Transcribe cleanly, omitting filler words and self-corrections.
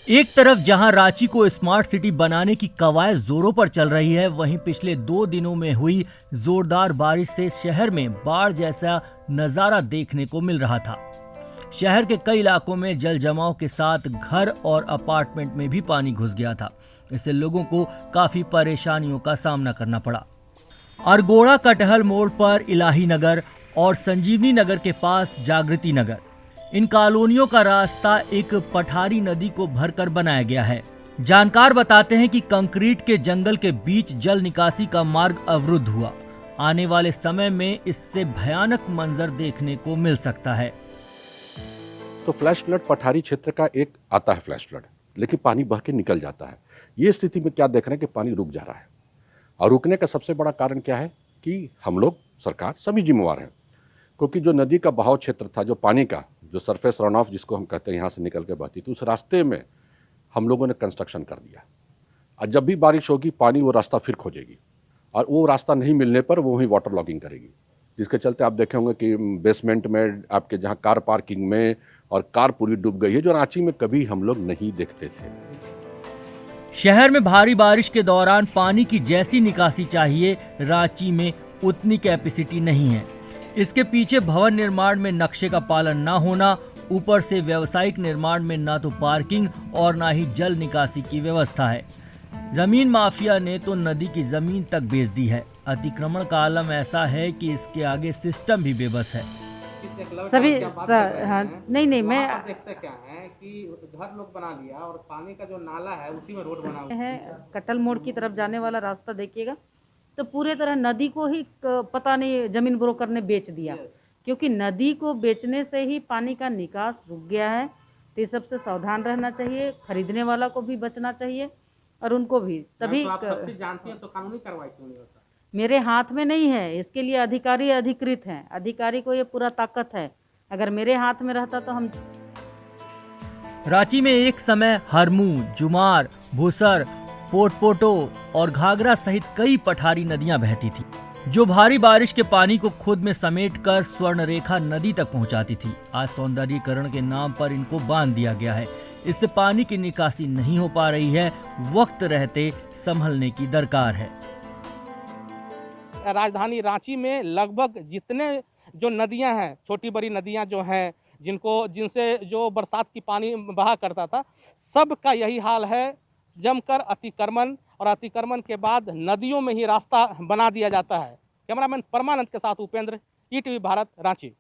एक तरफ जहां रांची को स्मार्ट सिटी बनाने की कवायद जोरों पर चल रही है, वहीं पिछले 2 दिनों में हुई जोरदार बारिश से शहर में बाढ़ जैसा नजारा देखने को मिल रहा था। शहर के कई इलाकों में जल जमाव के साथ घर और अपार्टमेंट में भी पानी घुस गया था। इससे लोगों को काफी परेशानियों का सामना करना पड़ा। अरगोड़ा कटहल मोड़ पर इलाही नगर और संजीवनी नगर के पास जागृति नगर, इन कॉलोनियों का रास्ता एक पठारी नदी को भरकर बनाया गया है। जानकार बताते हैं कि कंक्रीट के जंगल के बीच जल निकासी का मार्ग अवरुद्ध हुआ। आने वाले समय में इससे भयानक मंजर देखने को मिल सकता है। तो फ्लैश फ्लड पठारी क्षेत्र का एक आता है फ्लैश फ्लड, लेकिन पानी बह के निकल जाता है। ये स्थिति में क्या देख रहे हैं कि पानी रुक जा रहा है, और रुकने का सबसे बड़ा कारण क्या है कि हम लोग, सरकार, सभी जिम्मेवार हैं। क्योंकि जो नदी का बहाव क्षेत्र था, जो पानी का जो सरफेस रन ऑफ जिसको हम कहते हैं, यहाँ से निकल के बहती थी, उस रास्ते में हम लोगों ने कंस्ट्रक्शन कर दिया। और जब भी बारिश होगी, पानी वो रास्ता फिर खोजेगी, और वो रास्ता नहीं मिलने पर वो वहीं वाटर लॉगिंग करेगी, जिसके चलते आप देखे होंगे कि बेसमेंट में, आपके जहाँ कार पार्किंग में, और कार पूरी डूब गई है, जो रांची में कभी हम लोग नहीं देखते थे। शहर में भारी बारिश के दौरान पानी की जैसी निकासी चाहिए, रांची में उतनी कैपेसिटी नहीं है। इसके पीछे भवन निर्माण में नक्शे का पालन न होना, ऊपर से व्यावसायिक निर्माण में ना तो पार्किंग और ना ही जल निकासी की व्यवस्था है। जमीन माफिया ने तो नदी की जमीन तक बेच दी है। अतिक्रमण का आलम ऐसा है कि इसके आगे सिस्टम भी बेबस है। सभी हाँ, नहीं मैं देखते क्या है कि घर लोग बना लिया और पानी का जो नाला है उसी में रोड बना हुआ है। कटहल मोड़ की तरफ जाने वाला रास्ता देखिएगा तो पूरे तरह नदी को ही पता नहीं जमीन ब्रोकर ने बेच दिया, क्योंकि नदी को बेचने से ही पानी का निकास रुक गया है। तो इस सबसे सावधान रहना चाहिए, खरीदने वाला को भी बचना चाहिए और उनको भी। तभी तो आप सब चीज जानती हैं, तो कानूनी कार्रवाई क्यों नहीं होता? मेरे हाथ में नहीं है, इसके लिए अधिकारी अधिकृत हैं, अधिकारी को ये पूरा ताकत है। अगर मेरे हाथ में रहता तो हम। रांची में एक समय हरमू, जुमार, भूसर, पोटपोटो और घाघरा सहित कई पठारी नदियां बहती थी, जो भारी बारिश के पानी को खुद में समेटकर स्वर्णरेखा नदी तक पहुंचाती थी। आज सौंदर्यीकरण के नाम पर इनको बांध दिया गया है। इससे पानी की निकासी नहीं हो पा रही है। वक्त रहते संभलने की दरकार है। राजधानी रांची में लगभग जितने जो नदियां हैं, छोटी बड़ी नदियां जो हैं, जिनसे जो बरसात की पानी बहा करता था, सबका यही हाल है। जमकर अतिक्रमण, और अतिक्रमण के बाद नदियों में ही रास्ता बना दिया जाता है। कैमरामैन परमानंद के साथ उपेंद्र, ईटीवी भारत, रांची।